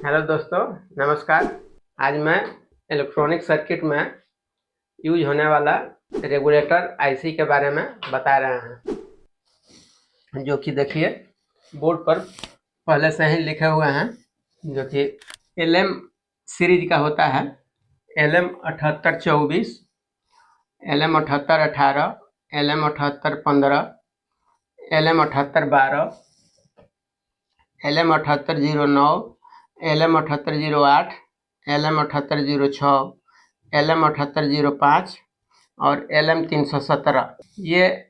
Hello दोस्तों, नमस्कार। आज मैं इलेक्ट्रॉनिक सर्किट में यूज होने वाला रेगुलेटर आईसी के बारे में बता रहे हैं, जो कि देखिए बोर्ड पर पहले से ही लिखे हुए हैं, जो कि LM सीरीज का होता है। LM 7824, LM 7818, LM 7815, LM 7812, LM 7809, LM 7808, LM 7806, LM 7805 और LM 317। ये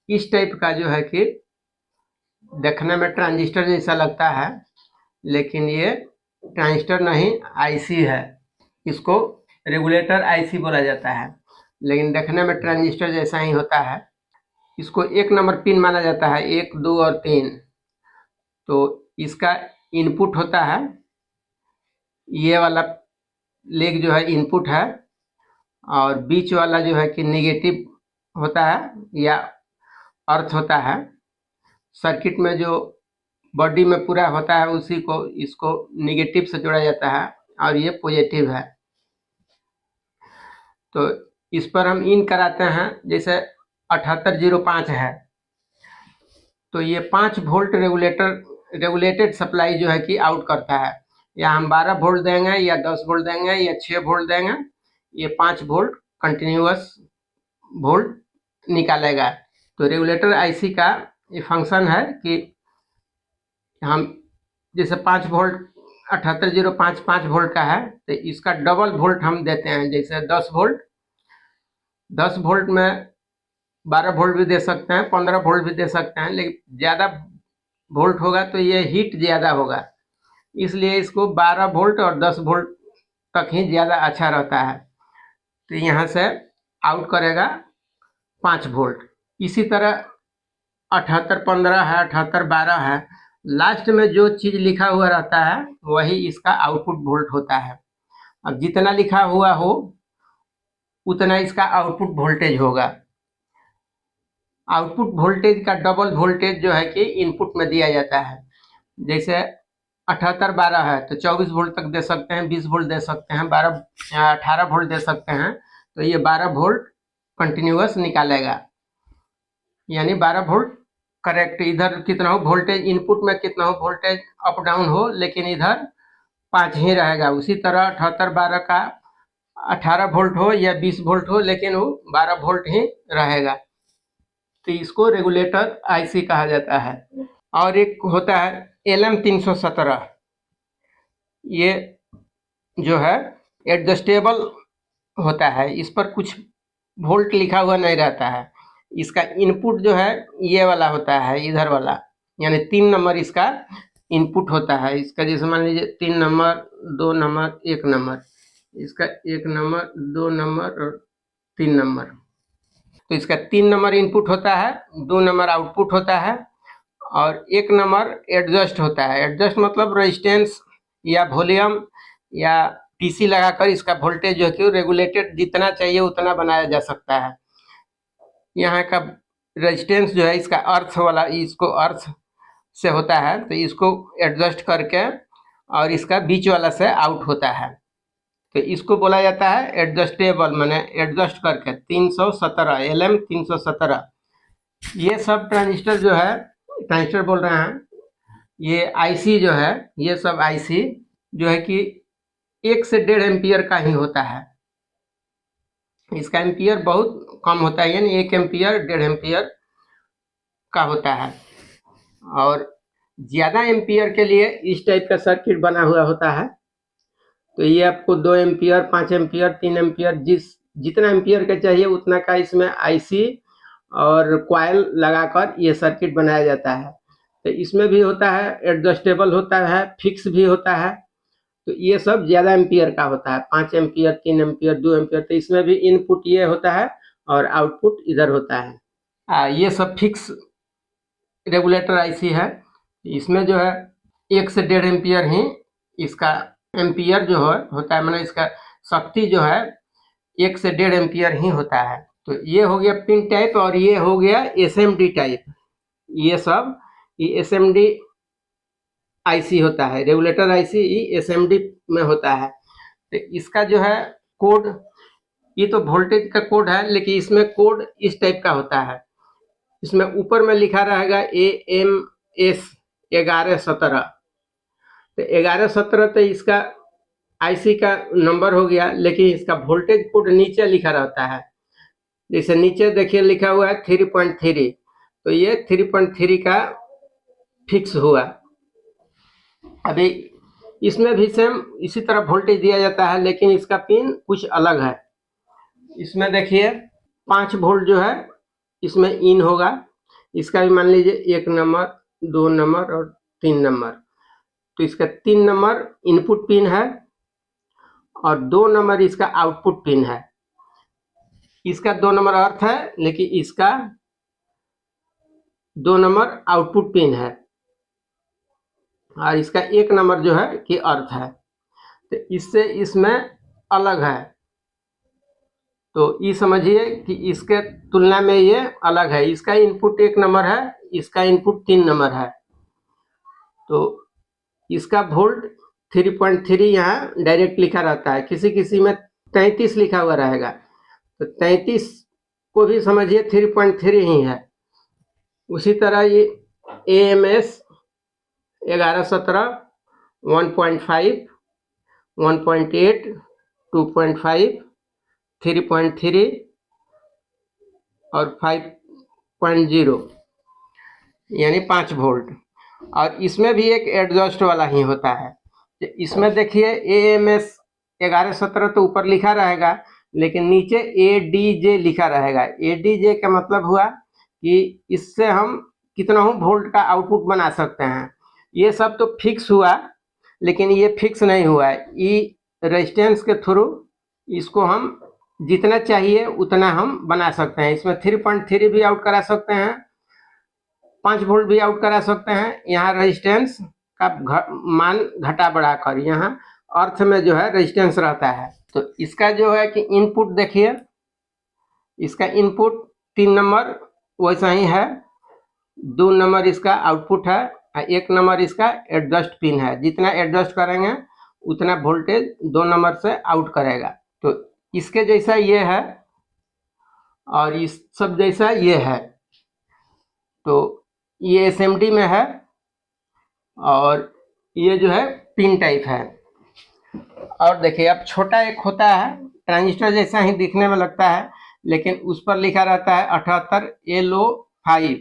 इस टाइप का जो है कि देखने में ट्रांजिस्टर जैसा लगता है, लेकिन ये ट्रांजिस्टर नहीं आईसी है। इसको रेगुलेटर आईसी बोला जाता है, लेकिन देखने में ट्रांजिस्टर जैसा ही होता है। इसको 1 नंबर पिन माना जाता है, 1, 2 और 3। तो इसका इनपुट होता है, ये वाला लेग जो है इनपुट है, और बीच वाला जो है कि नेगेटिव होता है या अर्थ होता है। सर्किट में जो बॉडी में पूरा होता है उसी को इसको नेगेटिव से जोड़ा जाता है, और ये पॉजिटिव है। तो इस पर हम इन कराते हैं, जैसे 7805 है तो ये 5 वोल्ट रेगुलेटेड सप्लाई जो है कि आउट करता है। या हम 12 वोल्ट देंगे या 10 वोल्ट देंगे या 6 वोल्ट देंगे, ये 5 वोल्ट कंटिन्यूअस वोल्ट निकालेगा। तो रेगुलेटर आईसी का ये फंक्शन है कि हम जैसे 5 वोल्ट 7805 5 वोल्ट का है, तो इसका डबल वोल्ट हम देते हैं। जैसे 10 वोल्ट में 12 वोल्ट भी दे सकते हैं, 15 वोल्ट भी दे सकते हैं, लेकिन ज़्यादा वोल्ट होगा तो ये हीट ज़्यादा होगा, इसलिए इसको 12 वोल्ट और 10 वोल्ट तक ही ज़्यादा अच्छा रहता है। तो यहाँ से आउट करेगा 5 वोल्ट। इसी तरह 7815 है, 7812 है, लास्ट में जो चीज़ लिखा हुआ रहता है वही इसका आउटपुट वोल्ट होता है। अब जितना लिखा हुआ हो उतना इसका आउटपुट वोल्टेज होगा। आउटपुट वोल्टेज का डबल वोल्टेज जो है कि इनपुट में दिया जाता है। जैसे 7812 है तो 24 वोल्ट तक दे सकते हैं, 20 वोल्ट दे सकते हैं, 18 वोल्ट दे सकते हैं। तो ये 12 वोल्ट कंटिन्यूअस निकालेगा, यानी 12 वोल्ट करेक्ट। इधर कितना हो वोल्टेज, इनपुट में कितना हो वोल्टेज अप डाउन हो, लेकिन इधर 5 ही रहेगा। उसी तरह 7812 का 18 वोल्ट हो या 20 वोल्ट हो, लेकिन वो 12 वोल्ट ही रहेगा। तो इसको रेगुलेटर आईसी कहा जाता है। और एक होता है LM 317। ये जो है एडजस्टेबल होता है, इस पर कुछ वोल्ट लिखा हुआ नहीं रहता है। इसका इनपुट जो है ये वाला होता है, इधर वाला, यानी 3 नंबर इसका इनपुट होता है। इसका जैसे मान लीजिए 3 नंबर, 2 नंबर, 1 नंबर, इसका 1 नंबर, 2 नंबर और 3 नंबर। तो इसका 3 नंबर इनपुट होता है, 2 नंबर आउटपुट होता है, और 1 नंबर एडजस्ट होता है। एडजस्ट मतलब रेजिस्टेंस या वॉल्यूम या टीसी लगाकर इसका वोल्टेज जो है कि रेगुलेटेड जितना चाहिए उतना बनाया जा सकता है। यहाँ का रेजिस्टेंस जो है इसका अर्थ वाला, इसको अर्थ से होता है, तो इसको एडजस्ट करके और इसका बीच वाला से आउट होता है। तो इसको बोला जाता है एडजस्टेबल, माने एडजस्ट करके। 317 LM 317। ये सब ट्रांजिस्टर जो है, ट्रांजिस्टर बोल रहे हैं, ये आईसी जो है, ये सब आईसी जो है कि 1 से 1.5 एम्पियर का ही होता है। इसका एम्पियर बहुत कम होता है, यानी 1 एम्पियर 1.5 एम्पियर का होता है। और ज़्यादा एम्पियर के लिए इस टाइप का सर्किट बना हुआ होता है। तो ये आपको 2 एम्पियर, 5 एम्पियर, 3 एम्पियर, जितना एम्पियर का चाहिए उतना का इसमें आईसी और कॉइल लगाकर ये सर्किट बनाया जाता है। तो इसमें भी होता है एडजस्टेबल होता है, फिक्स भी होता है। तो ये सब ज़्यादा एम्पियर का होता है, 5 एम्पियर, 3 एम्पियर, 2 एम्पियर। तो इसमें भी इनपुट ये होता है और आउटपुट इधर होता है। ये सब फिक्स रेगुलेटर आईसी है। इसमें जो है 1 से 1.5 एम्पियर ही इसका एम्पियर जो है होता है, मतलब इसका शक्ति जो है 1 से 1.5 एम्पियर ही होता है। तो ये हो गया पिन टाइप, और ये हो गया एसएमडी टाइप। ये सब ये एसएमडी आईसी होता है, रेगुलेटर आईसी एसएमडी में होता है। तो इसका जो है कोड, ये तो वोल्टेज का कोड है, लेकिन इसमें कोड इस टाइप का होता है। इसमें ऊपर में लिखा रहेगा AMS 1117। तो 1117 तो इसका आईसी का नंबर हो गया, लेकिन इसका वोल्टेज कोड नीचे लिखा रहता है। जैसे नीचे देखिए लिखा हुआ है 3.3, तो ये 3.3 का फिक्स हुआ। अभी इसमें भी सेम इसी तरह वोल्टेज दिया जाता है, लेकिन इसका पिन कुछ अलग है। इसमें देखिए 5 वोल्ट जो है इसमें इन होगा। इसका भी मान लीजिए 1 नंबर, 2 नंबर और 3 नंबर। तो इसका 3 नंबर इनपुट पिन है और 2 नंबर इसका आउटपुट पिन है। इसका 2 नंबर अर्थ है, लेकिन इसका 2 नंबर आउटपुट पिन है और इसका 1 नंबर जो है कि अर्थ है। तो इससे इसमें अलग है। तो ये समझिए कि इसके तुलना में ये अलग है। इसका इनपुट 1 नंबर है, इसका इनपुट 3 नंबर है। तो इसका वोल्ट 3.3 यहाँ डायरेक्ट लिखा रहता है, किसी किसी में 33 लिखा हुआ रहेगा। तो 33 को भी समझिए 3.3 ही है। उसी तरह ये AMS 1117 1.5 1.8 2.5 3.3 और 5.0 यानी 5 वोल्ट। और इसमें भी एक एडजस्ट वाला ही होता है। इसमें देखिए AMS 1117 तो ऊपर लिखा रहेगा, लेकिन नीचे ADJ लिखा रहेगा। ADJ का मतलब हुआ कि इससे हम कितना वोल्ट का आउटपुट बना सकते हैं। ये सब तो फिक्स हुआ, लेकिन ये फिक्स नहीं हुआ है। ये रेजिस्टेंस के थ्रू इसको हम जितना चाहिए उतना हम बना सकते हैं। इसमें 3.3 भी आउट करा सकते हैं, 5 वोल्ट भी आउट करा सकते हैं। यहाँ रेजिस्टेंस का मान घटा बढ़ा कर यहाँ अर्थ में जो है रेजिस्टेंस रहता है। तो इसका जो है कि इनपुट देखिए, इसका इनपुट 3 नंबर वैसा ही है, 2 नंबर इसका आउटपुट है, 1 नंबर इसका एडजस्ट पिन है। जितना एडजस्ट करेंगे उतना वोल्टेज 2 नंबर से आउट करेगा। तो इसके जैसा ये है और इस सब जैसा ये है। तो ये एसएमडी में है और ये जो है पिन टाइप है। और देखिए अब छोटा एक होता है, ट्रांजिस्टर जैसा ही दिखने में लगता है, लेकिन उस पर लिखा रहता है 78 LO5।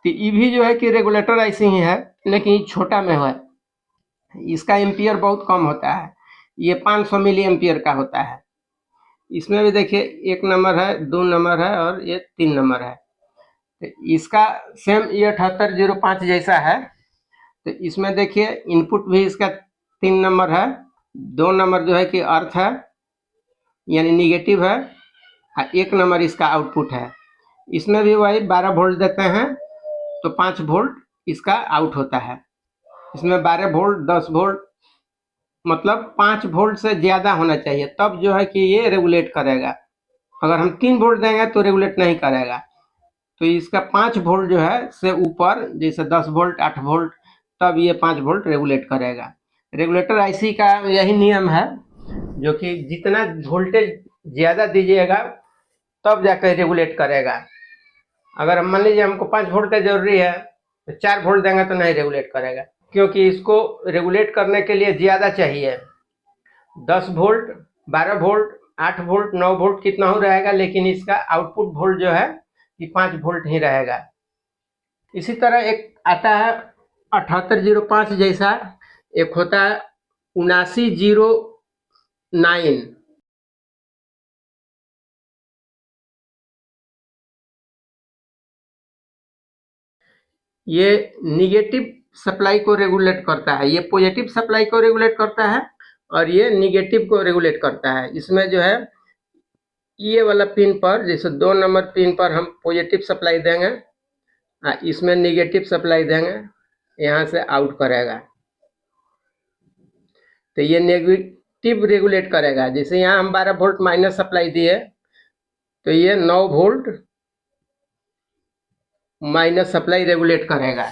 तो ये भी जो है कि रेगुलेटर ऐसे ही है, लेकिन ये छोटा में है। इसका एम्पियर बहुत कम होता है, ये 500 मिली एम्पियर का होता है। इसमें भी देखिए 1 नंबर है, 2 नंबर है और ये 3 नंबर है। तो इसका सेम ये 7805 जैसा है। तो इसमें देखिए इनपुट भी इसका 3 नंबर है, 2 नंबर जो है कि अर्थ है यानी निगेटिव है, 1 नंबर इसका आउटपुट है। इसमें भी वही 12 वोल्ट देते हैं, तो 5 वोल्ट इसका आउट होता है। इसमें 12 वोल्ट 10 वोल्ट मतलब 5 वोल्ट से ज़्यादा होना चाहिए, तब जो है कि ये रेगुलेट करेगा। अगर हम 3 वोल्ट देंगे तो रेगुलेट नहीं करेगा। तो इसका 5 वोल्ट जो है से ऊपर, जैसे 10 वोल्ट 8 वोल्ट, तब ये 5 वोल्ट रेगुलेट करेगा। रेगुलेटर आईसी का यही नियम है, जो कि जितना वोल्टेज ज़्यादा दीजिएगा तब जाकर रेगुलेट करेगा। अगर हम मान लीजिए हमको 5 वोल्ट का जरूरी है, तो 4 वोल्ट देंगे तो नहीं रेगुलेट करेगा, क्योंकि इसको रेगुलेट करने के लिए ज़्यादा चाहिए। 10 वोल्ट 12 वोल्ट 8 वोल्ट 9 वोल्ट कितना हो रहेगा, लेकिन इसका आउटपुट वोल्ट जो है कि 5 वोल्ट ही रहेगा। इसी तरह एक आता है 7805 जैसा, एक होता है 7909। ये निगेटिव सप्लाई को रेगुलेट करता है, ये पॉजिटिव सप्लाई को रेगुलेट करता है और ये निगेटिव को रेगुलेट करता है। इसमें जो है ये वाला पिन पर, जैसे 2 नंबर पिन पर हम पॉजिटिव सप्लाई देंगे, इसमें निगेटिव सप्लाई देंगे, यहाँ से आउट करेगा। तो ये नेगेटिव रेगुलेट करेगा। जैसे यहाँ हम 12 वोल्ट माइनस सप्लाई दिए, तो ये 9 वोल्ट माइनस सप्लाई रेगुलेट करेगा।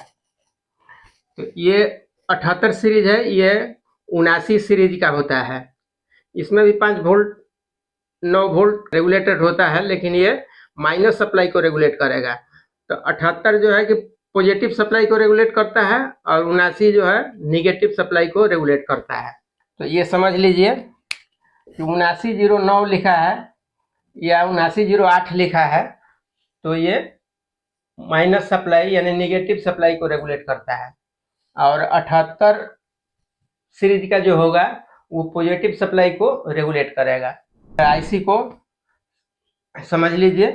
तो ये 78 सीरीज है, ये 79 सीरीज का होता है। इसमें भी 5 वोल्ट 9 वोल्ट रेगुलेटेड होता है, लेकिन ये माइनस सप्लाई को रेगुलेट करेगा। तो 78 जो है कि पॉजिटिव सप्लाई को रेगुलेट करता है और 79 जो है निगेटिव सप्लाई को रेगुलेट करता है। तो ये समझ लीजिए कि 7909 लिखा है या 7908 लिखा है, तो ये माइनस सप्लाई यानी निगेटिव सप्लाई को रेगुलेट करता है, और 78 सीरीज का जो होगा वो पॉजिटिव सप्लाई को रेगुलेट करेगा। आईसी को समझ लीजिए,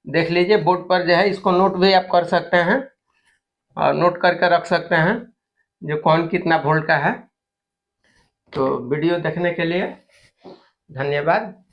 देख लीजिए बोर्ड पर जो है, इसको नोट भी आप कर सकते हैं और नोट करके रख सकते हैं जो कौन कितना वोल्ट का है। तो वीडियो देखने के लिए धन्यवाद।